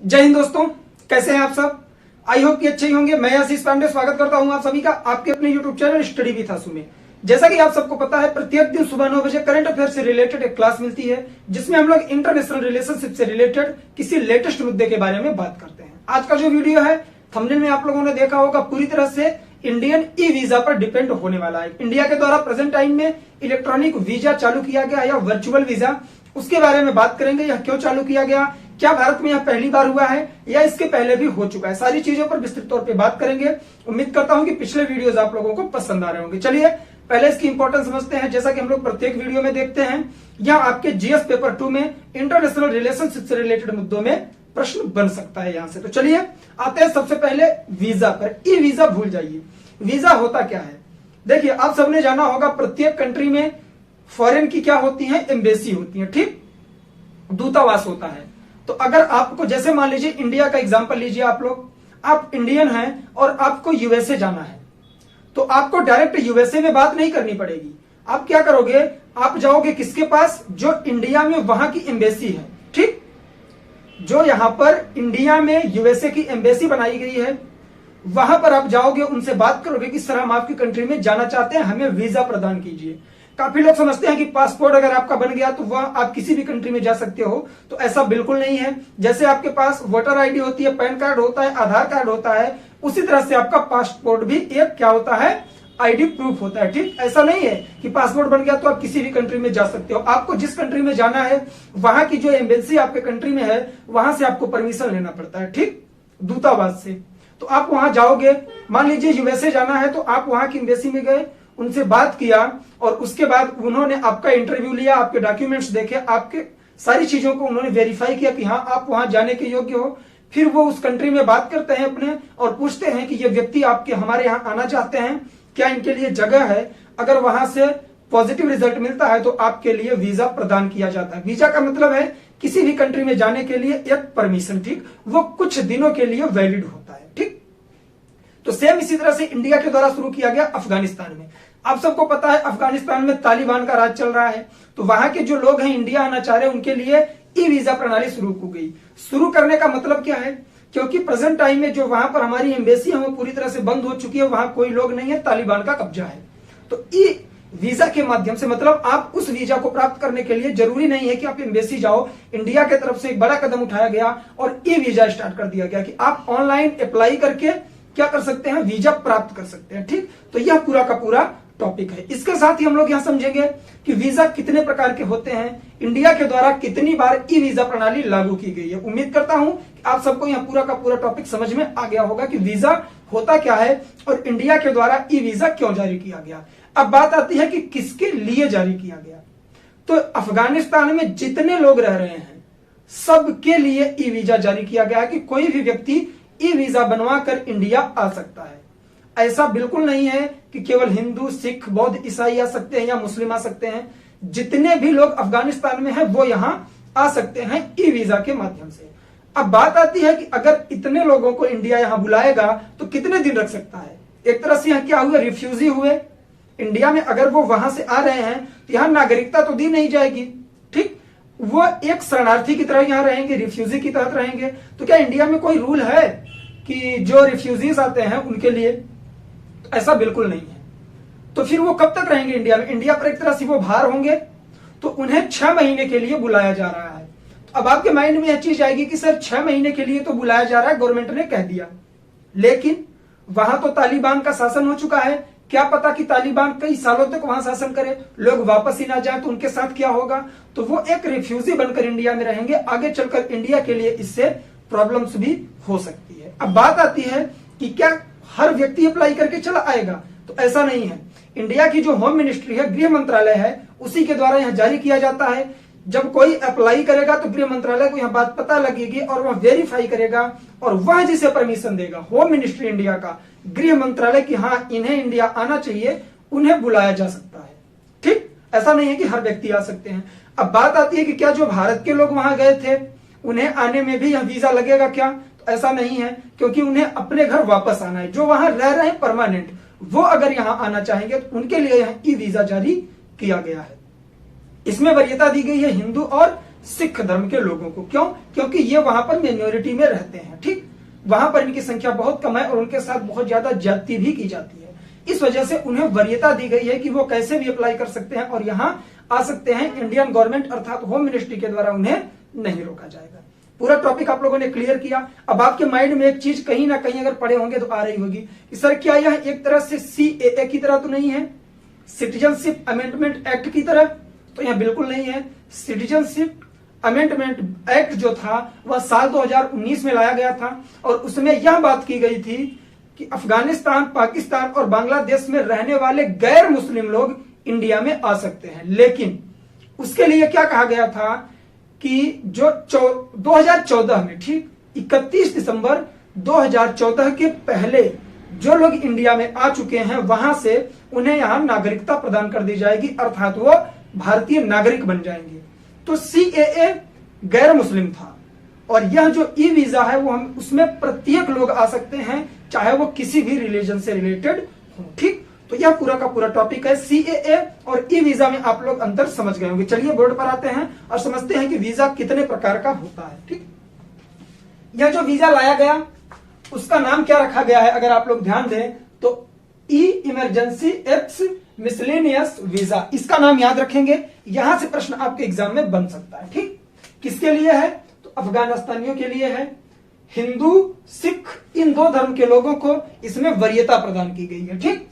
जय हिंद दोस्तों, कैसे हैं आप सब। आई होप कि अच्छे ही होंगे। मैं आशीष पांडे स्वागत करता हूं आप सभी का आपके अपने यूट्यूब चैनल स्टडी विद आशु में। जैसा कि आप सबको पता है, प्रत्येक दिन सुबह 9 बजे करंट अफेयर से रिलेटेड एक क्लास मिलती है जिसमें हम लोग इंटरनेशनल रिलेशनशिप से रिलेटेड किसी लेटेस्ट मुद्दे के बारे में बात करते हैं। आज का जो वीडियो है, थंबनेल में आप लोगों ने देखा होगा, पूरी तरह से इंडियन ई वीजा पर डिपेंड होने वाला है। इंडिया के द्वारा प्रेजेंट टाइम में इलेक्ट्रॉनिक वीजा चालू किया गया या वर्चुअल वीजा, उसके बारे में बात करेंगे। यह क्यों चालू किया गया, क्या भारत में यह पहली बार हुआ है या इसके पहले भी हो चुका है, सारी चीजों पर विस्तृत तौर पे बात करेंगे। उम्मीद करता हूं कि पिछले वीडियोस आप लोगों को पसंद आ रहे होंगे। चलिए पहले इसकी इंपॉर्टेंस समझते हैं। जैसा कि हम लोग प्रत्येक वीडियो में देखते हैं, यह आपके जीएस पेपर 2 में इंटरनेशनल रिलेशनशिप से रिलेटेड मुद्दों में प्रश्न बन सकता है यहां से। तो चलिए आते हैं सबसे पहले वीजा पर। ई वीजा भूल जाइए, वीजा होता क्या है। देखिए, आप सबने जाना होगा, प्रत्येक कंट्री में फॉरेन की क्या होती है, एम्बेसी होती है, ठीक, दूतावास होता है। तो अगर आपको, जैसे मान लीजिए इंडिया का एग्जांपल लीजिए, आप लोग, आप इंडियन हैं और आपको यूएसए जाना है, तो आपको डायरेक्ट यूएसए में बात नहीं करनी पड़ेगी। आप क्या करोगे, आप जाओगे किसके पास, जो इंडिया में वहां की एम्बेसी है, ठीक, जो यहां पर इंडिया में यूएसए की एम्बेसी बनाई गई है, वहां पर आप जाओगे, उनसे बात करोगे कि सर हम आपकी कंट्री में जाना चाहते हैं, हमें वीजा प्रदान कीजिए। काफी लोग समझते हैं कि पासपोर्ट अगर आपका बन गया तो वह आप किसी भी कंट्री में जा सकते हो, तो ऐसा बिल्कुल नहीं है। जैसे आपके पास वोटर आईडी होती है, पैन कार्ड होता है, आधार कार्ड होता है, उसी तरह से आपका पासपोर्ट भी एक क्या होता है, आईडी प्रूफ होता है, ठीक। ऐसा नहीं है कि पासपोर्ट बन गया तो आप किसी भी कंट्री में जा सकते हो। आपको जिस कंट्री में जाना है, वहां की जो एम्बेसी आपके कंट्री में है, वहां से आपको परमिशन लेना पड़ता है, ठीक, दूतावास से। तो आप वहां जाओगे, मान लीजिए यूएसए जाना है, तो आप वहां की एम्बेसी में गए, उनसे बात किया और उसके बाद उन्होंने आपका इंटरव्यू लिया, आपके डॉक्यूमेंट्स देखे, आपके सारी चीजों को उन्होंने वेरीफाई किया कि हाँ आप वहां जाने के योग्य हो। फिर वो उस कंट्री में बात करते हैं अपने और पूछते हैं कि ये व्यक्ति आपके हमारे यहाँ आना चाहते हैं, क्या इनके लिए जगह है। अगर वहां से पॉजिटिव रिजल्ट मिलता है तो आपके लिए वीजा प्रदान किया जाता है। वीजा का मतलब है किसी भी कंट्री में जाने के लिए एक परमिशन, ठीक, वो कुछ दिनों के लिए वैलिड होता है, ठीक। तो सेम इसी तरह से इंडिया के द्वारा शुरू किया गया अफगानिस्तान में। आप सबको पता है अफगानिस्तान में तालिबान का राज चल रहा है, तो वहां के जो लोग हैं इंडिया आना चाह रहे हैं, उनके लिए ई वीजा प्रणाली शुरू हो गई। शुरू करने का मतलब क्या है, क्योंकि प्रेजेंट टाइम में जो वहां पर हमारी एम्बेसी है वो पूरी तरह से बंद हो चुकी है, वहां कोई लोग नहीं है, तालिबान का कब्जा है। तो ई वीजा के माध्यम से, मतलब आप उस वीजा को प्राप्त करने के लिए जरूरी नहीं है कि आप एम्बेसी जाओ। इंडिया की तरफ से एक बड़ा कदम उठाया गया और ई वीजा स्टार्ट कर दिया गया कि आप ऑनलाइन अप्लाई करके क्या कर सकते हैं, वीजा प्राप्त कर सकते हैं, ठीक। तो यह पूरा का पूरा टॉपिक है। इसके साथ ही हम लोग यहां समझेंगे कि वीजा कितने प्रकार के होते हैं, इंडिया के द्वारा कितनी बार ई वीजा प्रणाली लागू की गई है। उम्मीद करता हूं कि आप सबको यहां पूरा का पूरा टॉपिक समझ में आ गया होगा कि वीजा होता क्या है और इंडिया के द्वारा ई वीजा क्यों जारी किया गया। अब बात आती है कि किसके लिए जारी किया गया। तो अफगानिस्तान में जितने लोग रह रहे हैं सबके लिए ई वीजा जारी किया गया है कि कोई भी व्यक्ति ई वीजा बनवा कर इंडिया आ सकता है। ऐसा बिल्कुल नहीं है कि केवल हिंदू, सिख, बौद्ध, ईसाई आ सकते हैं या मुस्लिम आ सकते हैं। जितने भी लोग अफगानिस्तान में हैं वो यहां आ सकते हैं ई वीजा के माध्यम से। अब बात आती है कि अगर इतने लोगों को इंडिया यहां बुलाएगा तो कितने दिन रख सकता है। एक तरह से यहां क्या हुए, रिफ्यूजी हुए इंडिया में। अगर वो वहां से आ रहे हैं तो यहां नागरिकता तो दी नहीं जाएगी, ठीक, वो एक शरणार्थी की तरह यहां रहेंगे, रिफ्यूजी की तरह रहेंगे। तो क्या इंडिया में कोई रूल है कि जो रिफ्यूजीज आते हैं उनके लिए, ऐसा बिल्कुल नहीं है। तो फिर वो कब तक रहेंगे इंडिया में, इंडिया पर एक तरह से वो बाहर होंगे, तो उन्हें 6 महीने के लिए बुलाया जा रहा है। तो अब आपके माइंड में यह चीज आएगी कि सर 6 महीने के लिए तो बुलाया जा रहा है, गवर्नमेंट ने कह दिया, लेकिन वहां तो तालिबान का शासन हो चुका है। क्या पता कि तालिबान कई सालों तक वहां शासन करे, लोग वापस ही ना जाए तो उनके साथ क्या होगा। तो वो एक रिफ्यूजी बनकर इंडिया में रहेंगे, आगे चलकर इंडिया के लिए इससे प्रॉब्लम्स भी हो सकती है। अब बात आती है कि क्या हर व्यक्ति अप्लाई करके चला आएगा, तो ऐसा नहीं है। इंडिया की जो होम मिनिस्ट्री है, गृह मंत्रालय है, उसी के द्वारा यहां जारी किया जाता है। जब कोई अप्लाई करेगा तो गृह मंत्रालय को यहां बात पता लगेगी और वह वेरीफाई करेगा और वह जिसे परमिशन देगा, होम मिनिस्ट्री इंडिया का, गृह मंत्रालय की हाँ इन्हें इंडिया आना चाहिए, उन्हें बुलाया जा सकता है, ठीक। ऐसा नहीं है कि हर व्यक्ति आ सकते हैं। अब बात आती है कि क्या जो भारत के लोग वहां गए थे उन्हें आने में भी यह वीजा लगेगा क्या, तो ऐसा नहीं है, क्योंकि उन्हें अपने घर वापस आना है। जो वहां रह रहे हैं परमानेंट, वो अगर यहां आना चाहेंगे तो उनके लिए यहां ई वीजा जारी किया गया है। इसमें वरीयता दी गई है हिंदू और सिख धर्म के लोगों को। क्यों? क्योंकि ये वहां पर मिनोरिटी में रहते हैं, ठीक, वहां पर इनकी संख्या बहुत कम है और उनके साथ बहुत ज्यादा ज्यादती भी की जाती है। इस वजह से उन्हें वरीयता दी गई है कि वो कैसे भी अप्लाई कर सकते हैं और यहाँ आ सकते हैं। इंडियन गवर्नमेंट अर्थात होम मिनिस्ट्री के द्वारा उन्हें नहीं रोका जाएगा। पूरा टॉपिक आप लोगों ने क्लियर किया। अब आपके माइंड में एक चीज कहीं ना कहीं अगर पढ़े होंगे तो आ रही होगी कि सर क्या यह एक तरह से CAA की तरह तो नहीं है, सिटीजनशिप अमेंडमेंट एक्ट की तरह? तो यह बिल्कुल नहीं है। सिटीजनशिप अमेंडमेंट एक्ट जो था वह साल 2019 में लाया गया था और उसमें यह बात की गई थी कि अफगानिस्तान, पाकिस्तान और बांग्लादेश में रहने वाले गैर मुस्लिम लोग इंडिया में आ सकते हैं। लेकिन उसके लिए क्या कहा गया था कि जो 2014 में, ठीक, 31 दिसंबर 2014 के पहले जो लोग इंडिया में आ चुके हैं वहां से उन्हें यहां नागरिकता प्रदान कर दी जाएगी, अर्थात वो भारतीय नागरिक बन जाएंगे। तो CAA गैर मुस्लिम था और यह जो ई वीजा है वो हम उसमें प्रत्येक लोग आ सकते हैं, चाहे वो किसी भी रिलीजन से रिलेटेड हो, ठीक। तो यह पूरा का पूरा टॉपिक है। CAA और ई वीजा में आप लोग अंतर समझ गए होंगे। चलिए बोर्ड पर आते हैं और समझते हैं कि वीजा कितने प्रकार का होता है, ठीक। यह जो वीजा लाया गया उसका नाम क्या रखा गया है अगर आप लोग ध्यान दें तो ई इमरजेंसी एक्स मिसलेनियस वीजा, इसका नाम याद रखेंगे। यहां से प्रश्न आपके एग्जाम में बन सकता है, ठीक। किसके लिए है? तो अफगानिस्तानियों के लिए है। हिंदू, सिख, इन दो धर्म के लोगों को इसमें वरीयता प्रदान की गई है, ठीक।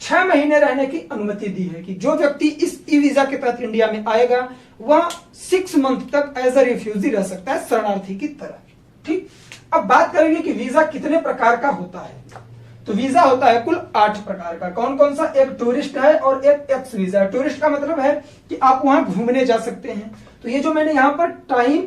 6 महीने रहने की अनुमति दी है कि जो व्यक्ति इस ई वीजा के तहत इंडिया में आएगा वह 6 मंथ तक एज अ रिफ्यूजी रह सकता है, शरणार्थी की तरह, ठीक। अब बात करेंगे कि वीजा कितने प्रकार का होता है। तो वीजा होता है कुल 8 प्रकार का। कौन कौन सा? एक टूरिस्ट है और एक एक्स वीजा है। टूरिस्ट का मतलब है कि आप वहां घूमने जा सकते हैं। तो ये जो मैंने यहां पर टाइम,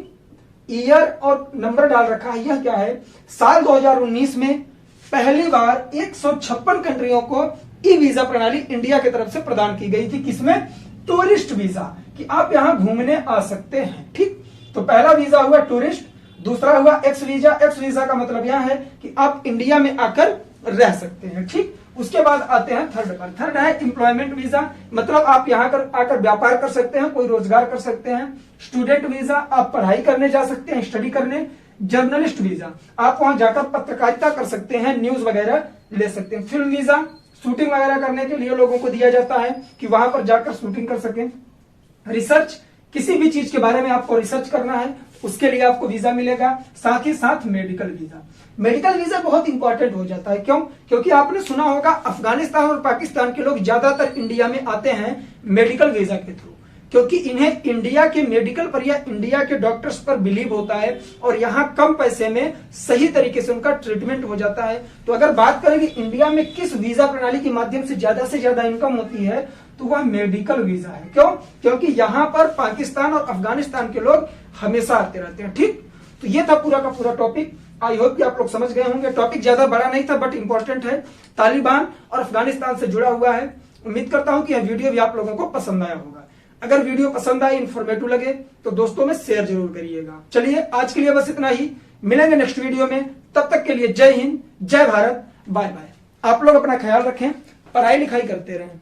ईयर और नंबर डाल रखा है, यह क्या है? साल 2019 में पहली बार 156 कंट्रियों को ई वीजा प्रणाली इंडिया की तरफ से प्रदान की गई थी। किसमें? टूरिस्ट वीजा, कि आप यहां घूमने आ सकते हैं, ठीक। तो पहला वीजा हुआ टूरिस्ट, दूसरा हुआ एक्स वीजा। एक्स वीजा का मतलब यह है कि आप इंडिया में आकर रह सकते हैं, ठीक। उसके बाद आते हैं थर्ड पर। थर्ड है एम्प्लॉयमेंट वीजा, मतलब आप यहाँ आकर व्यापार कर सकते हैं, कोई रोजगार कर सकते हैं। स्टूडेंट वीजा, आप पढ़ाई करने जा सकते हैं, स्टडी करने। जर्नलिस्ट वीजा, आप वहां जाकर पत्रकारिता कर सकते हैं, न्यूज वगैरह ले सकते हैं। फिल्म वीजा, शूटिंग वगैरह करने के लिए लोगों को दिया जाता है कि वहां पर जाकर शूटिंग कर सकें। रिसर्च, किसी भी चीज के बारे में आपको रिसर्च करना है उसके लिए आपको वीजा मिलेगा। साथ ही साथ मेडिकल वीजा। मेडिकल वीजा बहुत इंपॉर्टेंट हो जाता है। क्यों? क्योंकि आपने सुना होगा अफगानिस्तान और पाकिस्तान के लोग ज्यादातर इंडिया में आते हैं मेडिकल वीजा के थ्रू, क्योंकि इन्हें इंडिया के मेडिकल पर या इंडिया के डॉक्टर्स पर बिलीव होता है और यहाँ कम पैसे में सही तरीके से उनका ट्रीटमेंट हो जाता है। तो अगर बात करें कि इंडिया में किस वीजा प्रणाली के माध्यम से ज्यादा इनकम होती है तो वह मेडिकल वीजा है। क्यों? क्योंकि यहाँ पर पाकिस्तान और अफगानिस्तान के लोग हमेशा आते रहते हैं, ठीक। तो ये था पूरा का पूरा टॉपिक। आई होप कि आप लोग समझ गए होंगे। टॉपिक ज्यादा बड़ा नहीं था बट इंपॉर्टेंट है, तालिबान और अफगानिस्तान से जुड़ा हुआ है। उम्मीद करता हूं कि यह वीडियो भी आप लोगों को पसंद आया होगा। अगर वीडियो पसंद आए, इन्फॉर्मेटिव लगे तो दोस्तों में शेयर जरूर करिएगा। चलिए आज के लिए बस इतना ही, मिलेंगे नेक्स्ट वीडियो में। तब तक के लिए जय हिंद, जय भारत, बाय बाय। आप लोग अपना ख्याल रखें, पढ़ाई लिखाई करते रहें।